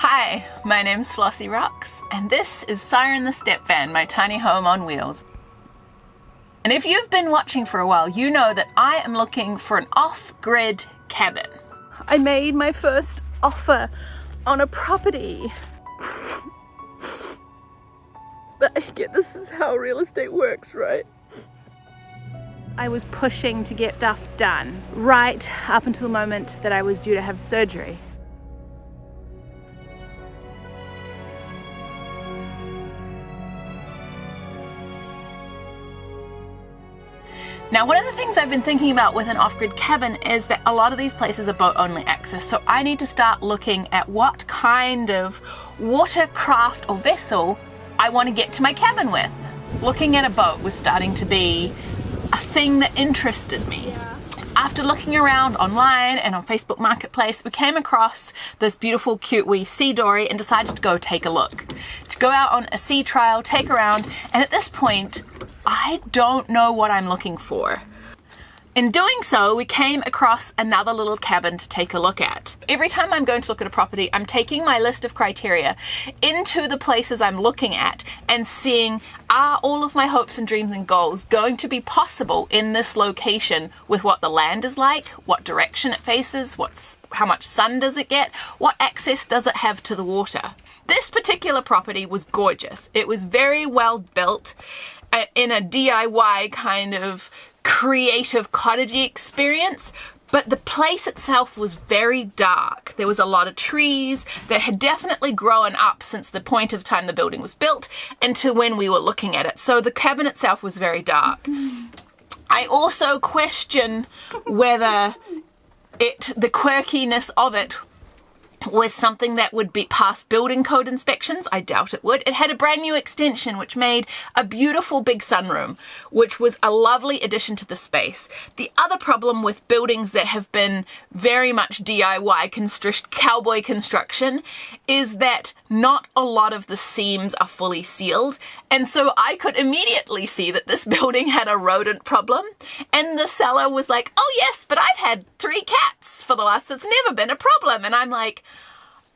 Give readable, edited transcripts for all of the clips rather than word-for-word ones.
Hi, my name's Flossy Rocks, and this is Siren the Step Van, my tiny home on wheels. And if you've been watching for a while, you know that I am looking for an off-grid cabin. I made my first offer on a property. But I get this is how real estate works, right? I was pushing to get stuff done right up until the moment that I was due to have surgery. Now, one of the things I've been thinking about with an off-grid cabin is that a lot of these places are boat-only access, so I need to start looking at what kind of watercraft or vessel I want to get to my cabin with. Looking at a boat was starting to be a thing that interested me. After looking around online and on Facebook Marketplace, we came across this beautiful, cute wee sea dory and decided to go take a look. To go out on a sea trial, take around, and at this point, I don't know what I'm looking for. In doing so, we came across another little cabin to take a look at. Every time I'm going to look at a property, I'm taking my list of criteria into the places I'm looking at and seeing, are all of my hopes and dreams and goals going to be possible in this location with what the land is like, what direction it faces, how much sun does it get, what access does it have to the water. This particular property was gorgeous. It was very well built in a DIY kind of creative cottagey experience, but the place itself was very dark. There was a lot of trees that had definitely grown up since the point of time the building was built into when we were looking at it. So the cabin itself was very dark. I also question whether the quirkiness of it was something that would be past building code inspections. I doubt it would. It had a brand new extension which made a beautiful big sunroom, which was a lovely addition to the space. The other problem with buildings that have been very much DIY cowboy construction is that not a lot of the seams are fully sealed. And so I could immediately see that this building had a rodent problem. And the seller was like, oh yes, but I've had 3 cats for the last, it's never been a problem. And I'm like,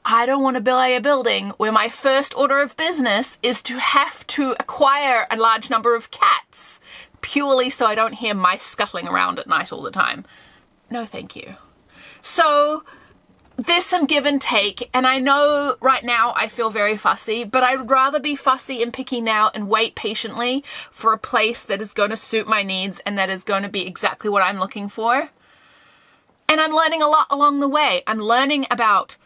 I don't want to buy a building where my first order of business is to have to acquire a large number of cats purely so I don't hear mice scuttling around at night all the time. No, thank you. So there's some give and take, and I know right now I feel very fussy, but I'd rather be fussy and picky now and wait patiently for a place that is going to suit my needs and that is going to be exactly what I'm looking for. And I'm learning a lot along the way. I'm learning about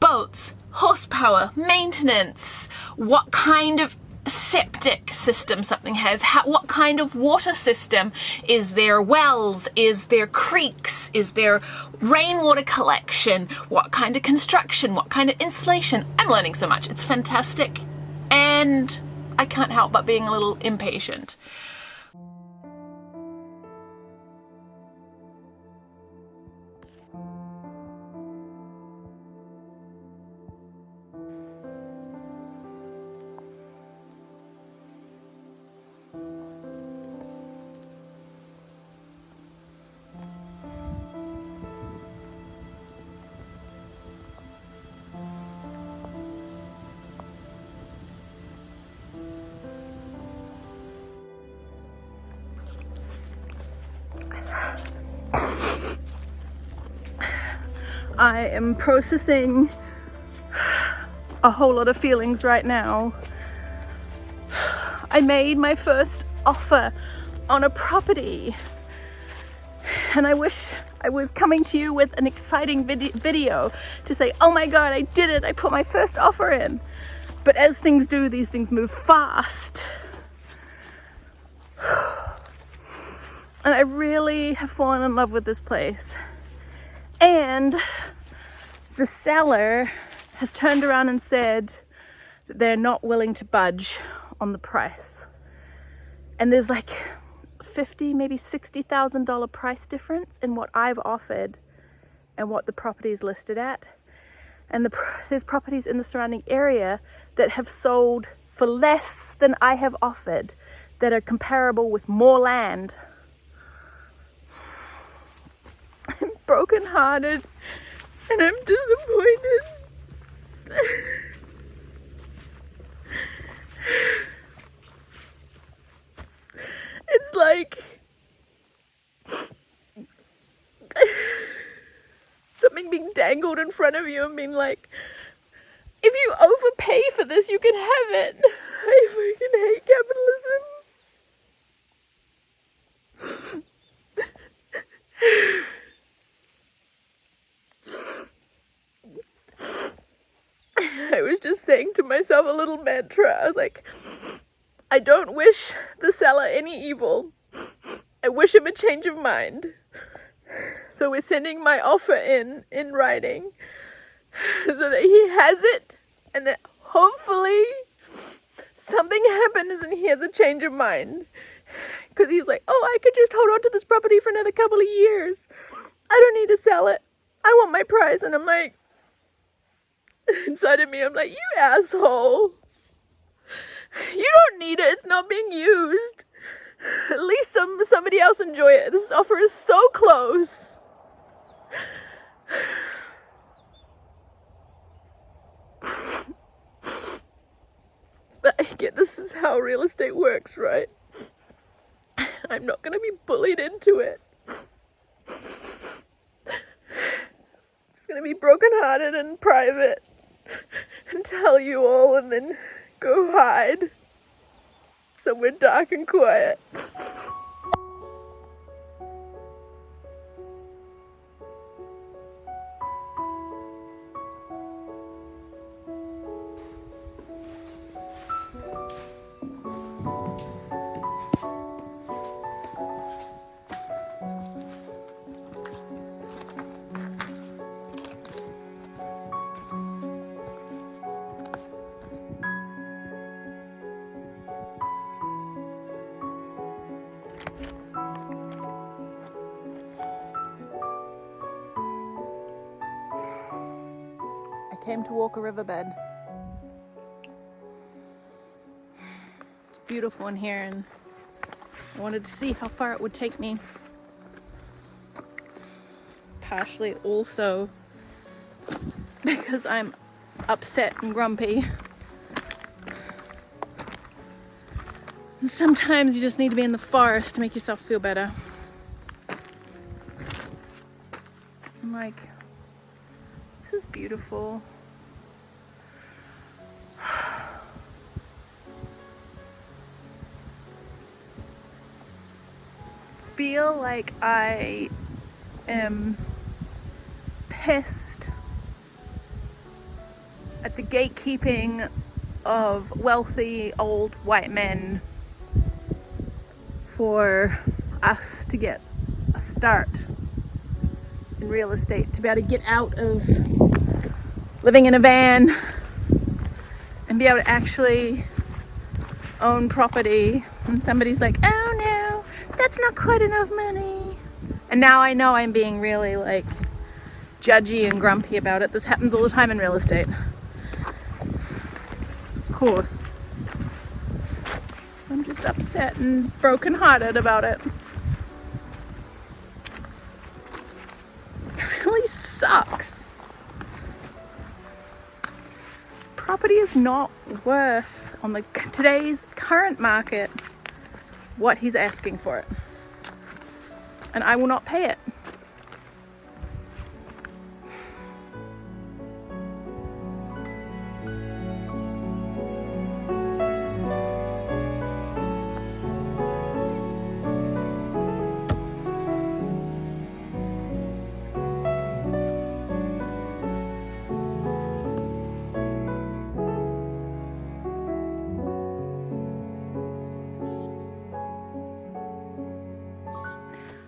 boats, horsepower, maintenance, what kind of septic system something has, what kind of water system, is there wells, is there creeks, is there rainwater collection, what kind of construction, what kind of insulation. I'm learning so much. It's fantastic. And I can't help but being a little impatient. I am processing a whole lot of feelings right now. I made my first offer on a property, and I wish I was coming to you with an exciting video to say, oh my God, I did it, I put my first offer in. But as things do, these things move fast. And I really have fallen in love with this place. And the seller has turned around and said that they're not willing to budge on the price. And there's like $50,000, maybe $60,000 price difference in what I've offered and what the property is listed at. And there's properties in the surrounding area that have sold for less than I have offered, that are comparable with more land. I'm brokenhearted and I'm disappointed. dangled in front of you and been like, if you overpay for this, you can have it. I freaking hate capitalism. I was just saying to myself a little mantra. I was like, I don't wish the seller any evil. I wish him a change of mind. So we're sending my offer in writing so that he has it, and that hopefully something happens and he has a change of mind. Because he's like, oh, I could just hold on to this property for another couple of years. I don't need to sell it. I want my price. And I'm like, inside of me, I'm like, you asshole. You don't need it. It's not being used. At least somebody else enjoy it. This offer is so close. But I get this is how real estate works, right? I'm not going to be bullied into it. I'm just going to be brokenhearted in private and tell you all and then go hide somewhere dark and quiet. I came to walk a riverbed. It's beautiful in here, and I wanted to see how far it would take me. Partially also because I'm upset and grumpy. And sometimes you just need to be in the forest to make yourself feel better. I'm like, this is beautiful. Feel like I am pissed at the gatekeeping of wealthy old white men for us to get a start in real estate, to be able to get out of living in a van and be able to actually own property. And somebody's like, oh no, that's not quite enough money. And now I know I'm being really like judgy and grumpy about it. This happens all the time in real estate. Of course. I'm just upset and brokenhearted about it. It really sucks. Property is not worth, on the today's current market, what he's asking for it. And I will not pay it.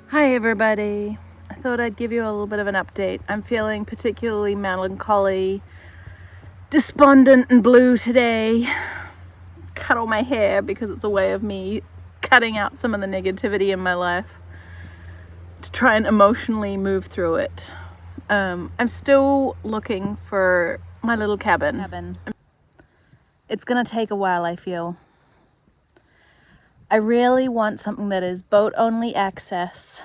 Hi everybody, I thought I'd give you a little bit of an update. I'm feeling particularly melancholy, despondent and blue today. Cut all my hair because it's a way of me cutting out some of the negativity in my life to try and emotionally move through it. I'm still looking for my little cabin. It's gonna take a while, I feel. I really want something that is boat only access,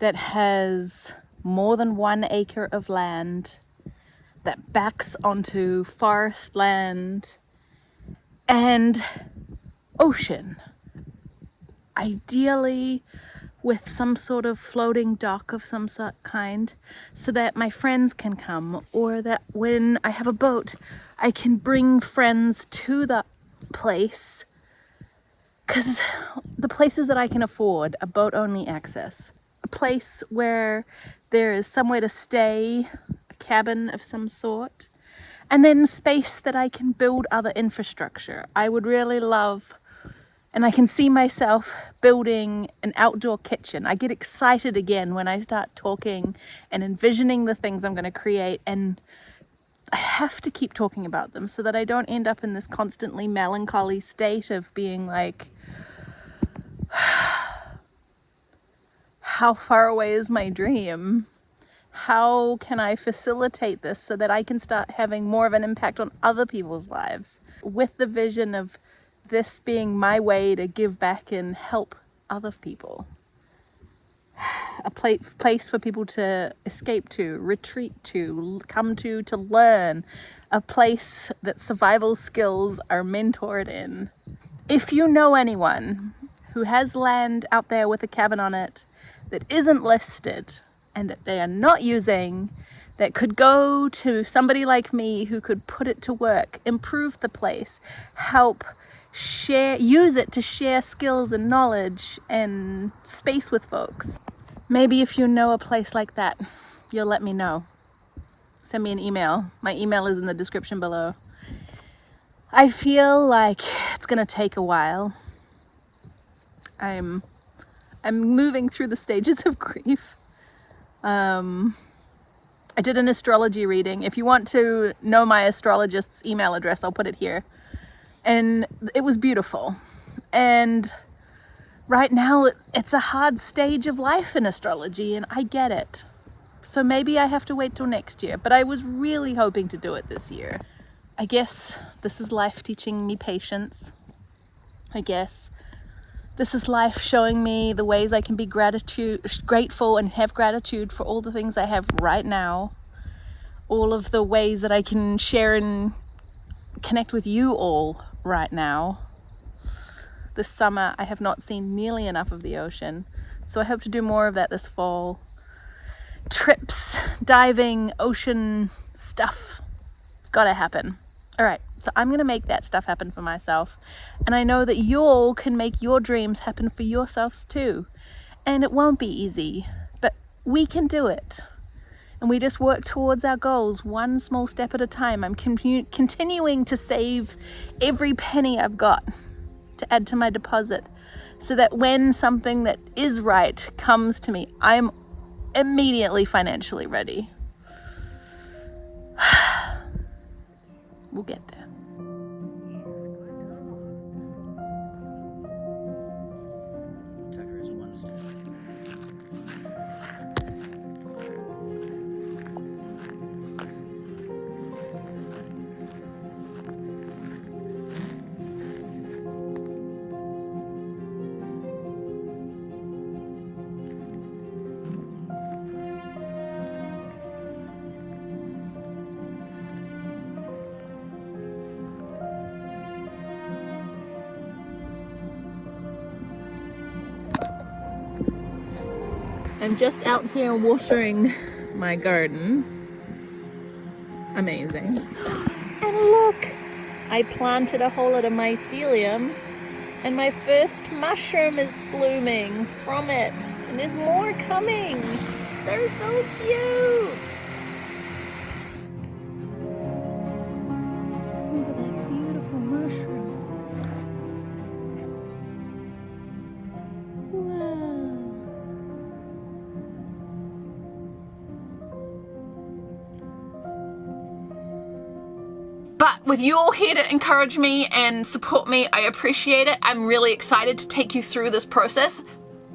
that has more than 1 acre of land, that backs onto forest land and ocean. Ideally with some sort of floating dock of some sort kind, so that my friends can come, or that when I have a boat, I can bring friends to the place, because the places that I can afford are boat only access. A place where there is somewhere to stay, a cabin of some sort, and then space that I can build other infrastructure. I would really love, and I can see myself building an outdoor kitchen. I get excited again when I start talking and envisioning the things I'm going to create, and I have to keep talking about them so that I don't end up in this constantly melancholy state of being like, how far away is my dream? How can I facilitate this so that I can start having more of an impact on other people's lives, with the vision of this being my way to give back and help other people? A place for people to escape to, retreat to, come to learn. A place that survival skills are mentored in. If you know anyone who has land out there with a cabin on it that isn't listed and that they are not using, that could go to somebody like me who could put it to work, improve the place, help share, use it to share skills and knowledge and space with folks. Maybe if you know a place like that, you'll let me know. Send me an email. My email is in the description below. I feel like it's gonna take a while. I'm moving through the stages of grief. I did an astrology reading. If you want to know my astrologist's email address, I'll put it here. And it was beautiful. And right now, it's a hard stage of life in astrology, and I get it. So maybe I have to wait till next year, but I was really hoping to do it this year. I guess this is life teaching me patience. I guess this is life showing me the ways I can be grateful and have gratitude for all the things I have right now. All of the ways that I can share and connect with you all right now. This summer, I have not seen nearly enough of the ocean, so I hope to do more of that this fall. Trips, diving, ocean stuff. It's gotta happen. All right, so I'm gonna make that stuff happen for myself. And I know that you all can make your dreams happen for yourselves too. And it won't be easy, but we can do it. And we just work towards our goals one small step at a time. I'm continuing to save every penny I've got to add to my deposit, so that when something that is right comes to me, I'm immediately financially ready. We'll get there. Tucker is one step. I'm just out here watering my garden. Amazing. And look, I planted a whole lot of mycelium and my first mushroom is blooming from it. And there's more coming. They're so cute. Look at that beautiful mushroom. Wow. But with you all here to encourage me and support me, I appreciate it. I'm really excited to take you through this process.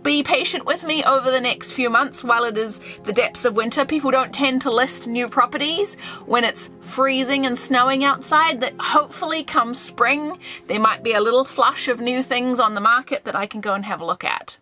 Be patient with me over the next few months while it is the depths of winter. People don't tend to list new properties when it's freezing and snowing outside. That hopefully come spring, there might be a little flush of new things on the market that I can go and have a look at.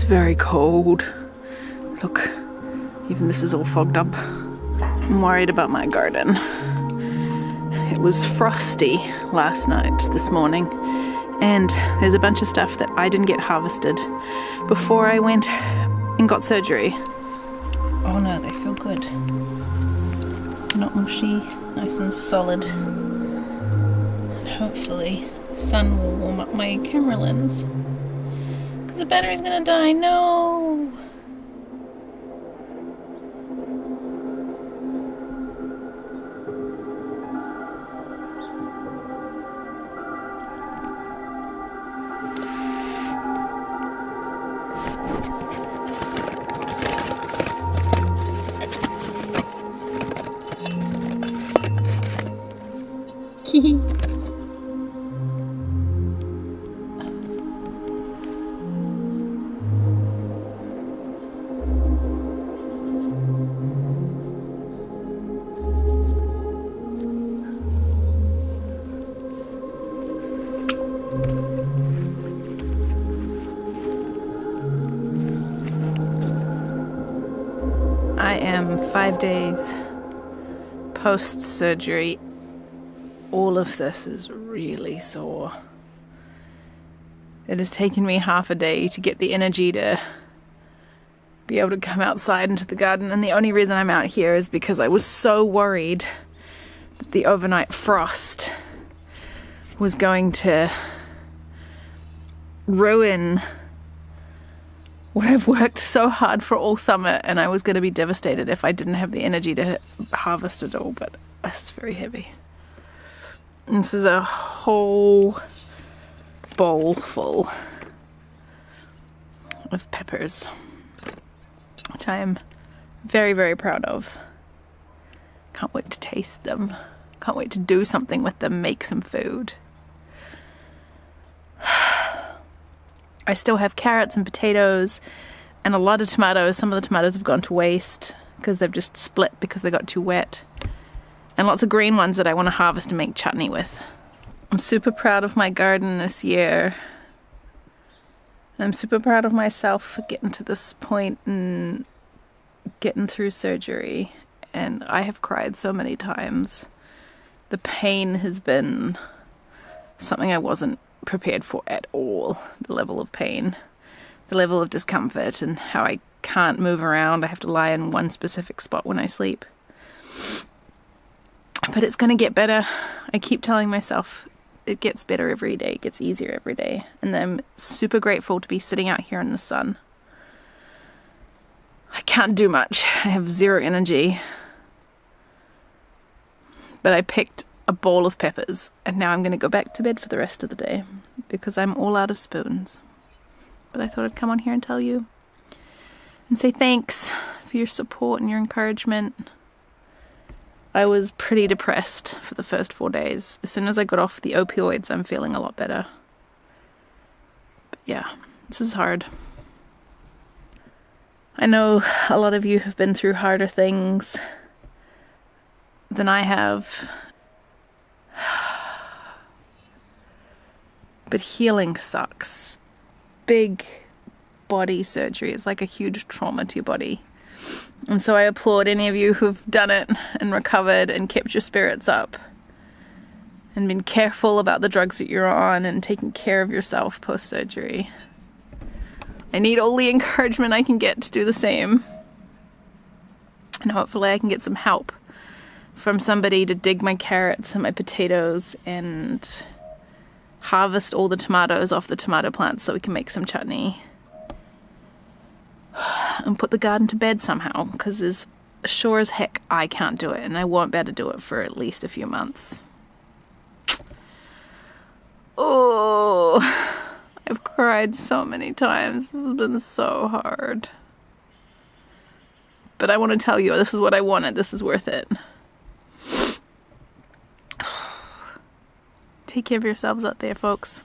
It's very cold. Look, even this is all fogged up. I'm worried about my garden. It was frosty last night, this morning, and there's a bunch of stuff that I didn't get harvested before I went and got surgery. Oh no, they feel good. Not mushy, nice and solid. And hopefully the sun will warm up my camera lens. Because the battery's gonna die, no! I am 5 days post-surgery. All of this is really sore. It has taken me half a day to get the energy to be able to come outside into the garden, and the only reason I'm out here is because I was so worried that the overnight frost was going to ruin what I've worked so hard for all summer, and I was going to be devastated if I didn't have the energy to harvest it all, but it's very heavy. And this is a whole bowl full of peppers, which I am very, very proud of. Can't wait to taste them. Can't wait to do something with them, make some food. I still have carrots and potatoes and a lot of tomatoes. Some of the tomatoes have gone to waste because they've just split because they got too wet. And lots of green ones that I want to harvest and make chutney with. I'm super proud of my garden this year. I'm super proud of myself for getting to this point and getting through surgery. And I have cried so many times. The pain has been something I wasn't prepared for at all. The level of pain, the level of discomfort, and how I can't move around. I have to lie in one specific spot when I sleep. But it's going to get better. I keep telling myself it gets better every day, it gets easier every day. And I'm super grateful to be sitting out here in the sun. I can't do much. I have zero energy. But I picked a bowl of peppers, and now I'm going to go back to bed for the rest of the day because I'm all out of spoons. But I thought I'd come on here and tell you and say thanks for your support and your encouragement. I was pretty depressed for the first 4 days. As soon as I got off the opioids, I'm feeling a lot better. But yeah, this is hard. I know a lot of you have been through harder things than I have. But healing sucks. Big body surgery is like a huge trauma to your body. And so I applaud any of you who've done it and recovered and kept your spirits up and been careful about the drugs that you're on and taking care of yourself post-surgery. I need all the encouragement I can get to do the same. And hopefully I can get some help from somebody to dig my carrots and my potatoes and harvest all the tomatoes off the tomato plants so we can make some chutney. And put the garden to bed somehow, because as sure as heck I can't do it, and I won't be able to do it for at least a few months. Oh, I've cried so many times. This has been so hard. But I want to tell you, this is what I wanted. This is worth it. Take care of yourselves out there, folks.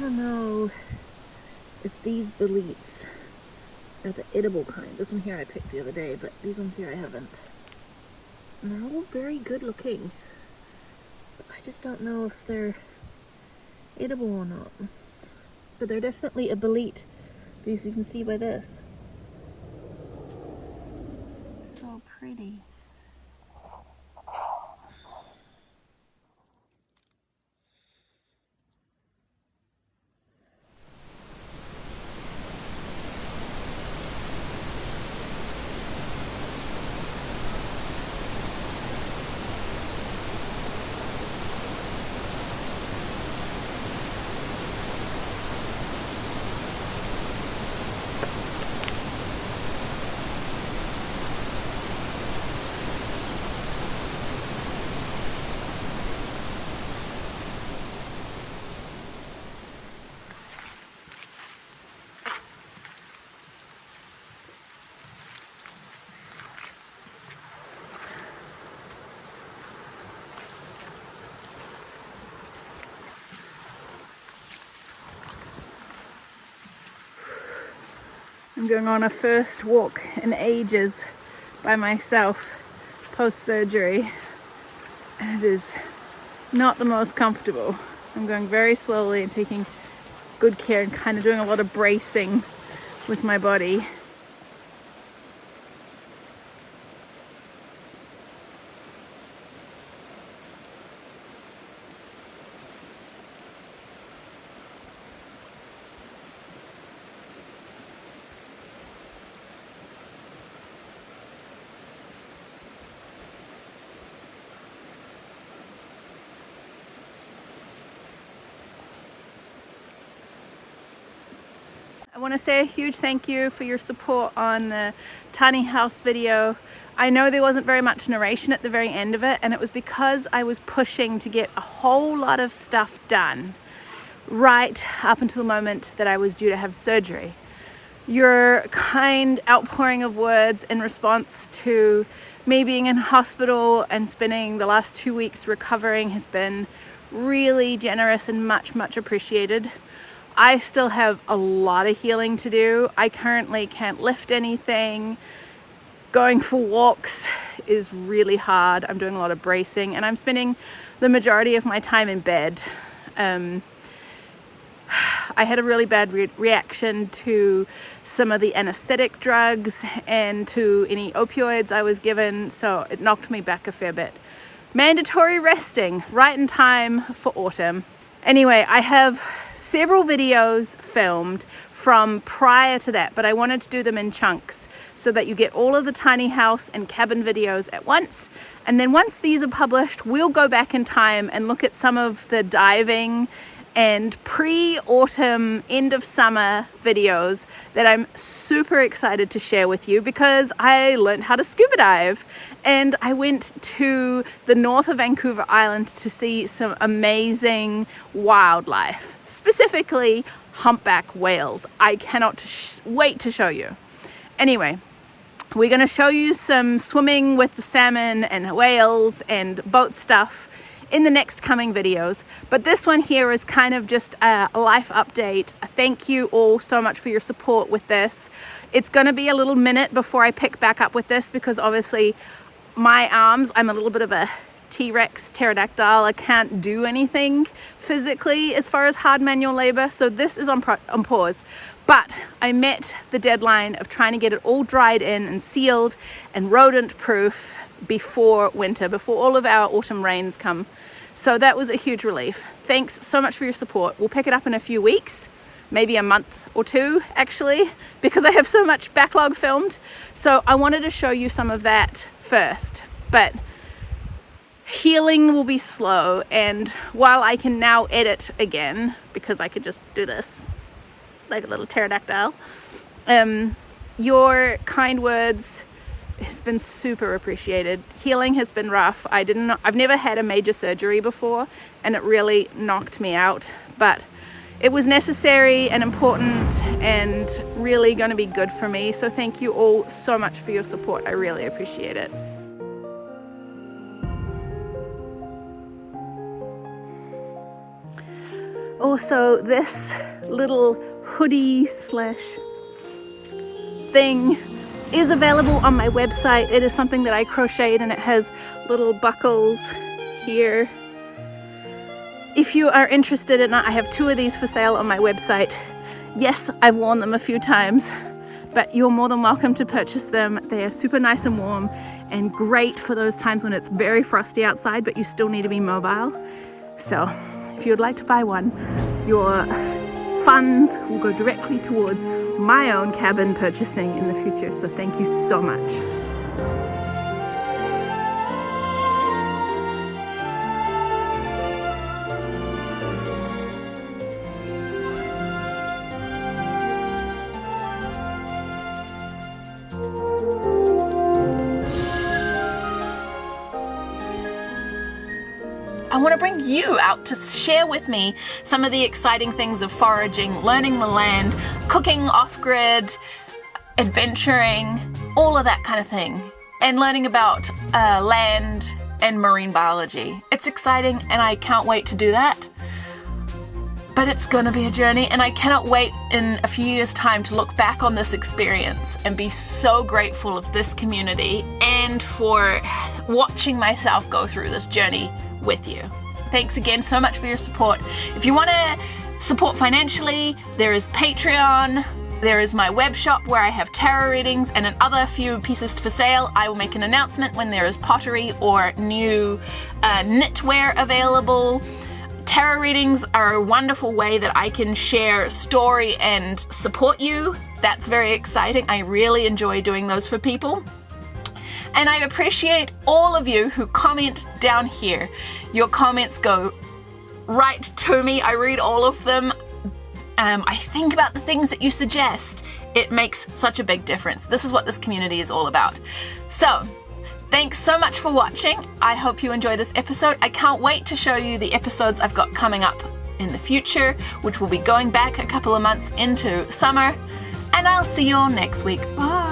don't know if these boletes are the edible kind. This one here I picked the other day, but these ones here I haven't. And they're all very good looking. But I just don't know if they're edible or not. But they're definitely a bolete, because you can see by this. So pretty. I'm going on a first walk in ages by myself post-surgery, and it is not the most comfortable. I'm going very slowly and taking good care and kind of doing a lot of bracing with my body. I want to say a huge thank you for your support on the tiny house video. I know there wasn't very much narration at the very end of it, and it was because I was pushing to get a whole lot of stuff done right up until the moment that I was due to have surgery. Your kind outpouring of words in response to me being in hospital and spending the last 2 weeks recovering has been really generous and much appreciated. I still have a lot of healing to do. I currently can't lift anything. Going for walks is really hard. I'm doing a lot of bracing, and I'm spending the majority of my time in bed. I had a really bad reaction to some of the anesthetic drugs and to any opioids I was given, so it knocked me back a fair bit. Mandatory resting right in time for autumn. Anyway, I have several videos filmed from prior to that, but I wanted to do them in chunks so that you get all of the tiny house and cabin videos at once. And then once these are published, we'll go back in time and look at some of the diving and pre-autumn, end of summer videos that I'm super excited to share with you, because I learned how to scuba dive and I went to the north of Vancouver Island to see some amazing wildlife, specifically humpback whales. I cannot wait to show you. Anyway, we're going to show you some swimming with the salmon and whales and boat stuff in the next coming videos, but this one here is kind of just a life update. Thank you all so much for your support with this. It's going to be a little minute before I pick back up with this, because obviously my arms, I'm a little bit of a T-Rex pterodactyl. I can't do anything physically as far as hard manual labor, so this is on pause. But I met the deadline of trying to get it all dried in and sealed and rodent proof before winter, before all of our autumn rains come. So that was a huge relief. Thanks so much for your support. We'll pick it up in a few weeks, maybe a month or two actually, because I have so much backlog filmed. So I wanted to show you some of that first, but healing will be slow. And while I can now edit again, because I could just do this like a little pterodactyl, your kind words has been super appreciated. Healing has been rough. I've never had a major surgery before, and it really knocked me out, but it was necessary and important and really going to be good for me. So thank you all so much for your support. I really appreciate it. also this little hoodie slash thing is available on my website. It is something that I crocheted and it has little buckles here. If you are interested in it, I have 2 of these for sale on my website. Yes, I've worn them a few times, but you're more than welcome to purchase them. They are super nice and warm and great for those times when it's very frosty outside, but you still need to be mobile. So if you'd like to buy one, your funds will go directly towards my own cabin purchasing in the future. So thank you so much. I want to bring you out to share with me some of the exciting things of foraging, learning the land, cooking off-grid, adventuring, all of that kind of thing, and learning about land and marine biology. It's exciting and I can't wait to do that. But it's going to be a journey, and I cannot wait in a few years' time to look back on this experience and be so grateful of this community and for watching myself go through this journey with you. Thanks again so much for your support. If you want to support financially, there is Patreon, there is my web shop where I have tarot readings and another few pieces for sale. I will make an announcement when there is pottery or new knitwear available. Tarot readings are a wonderful way that I can share story and support you. That's very exciting. I really enjoy doing those for people. And I appreciate all of you who comment down here. Your comments go right to me. I read all of them. I think about the things that you suggest. It makes such a big difference. This is what this community is all about. So, thanks so much for watching. I hope you enjoy this episode. I can't wait to show you the episodes I've got coming up in the future, which will be going back a couple of months into summer. And I'll see you all next week. Bye.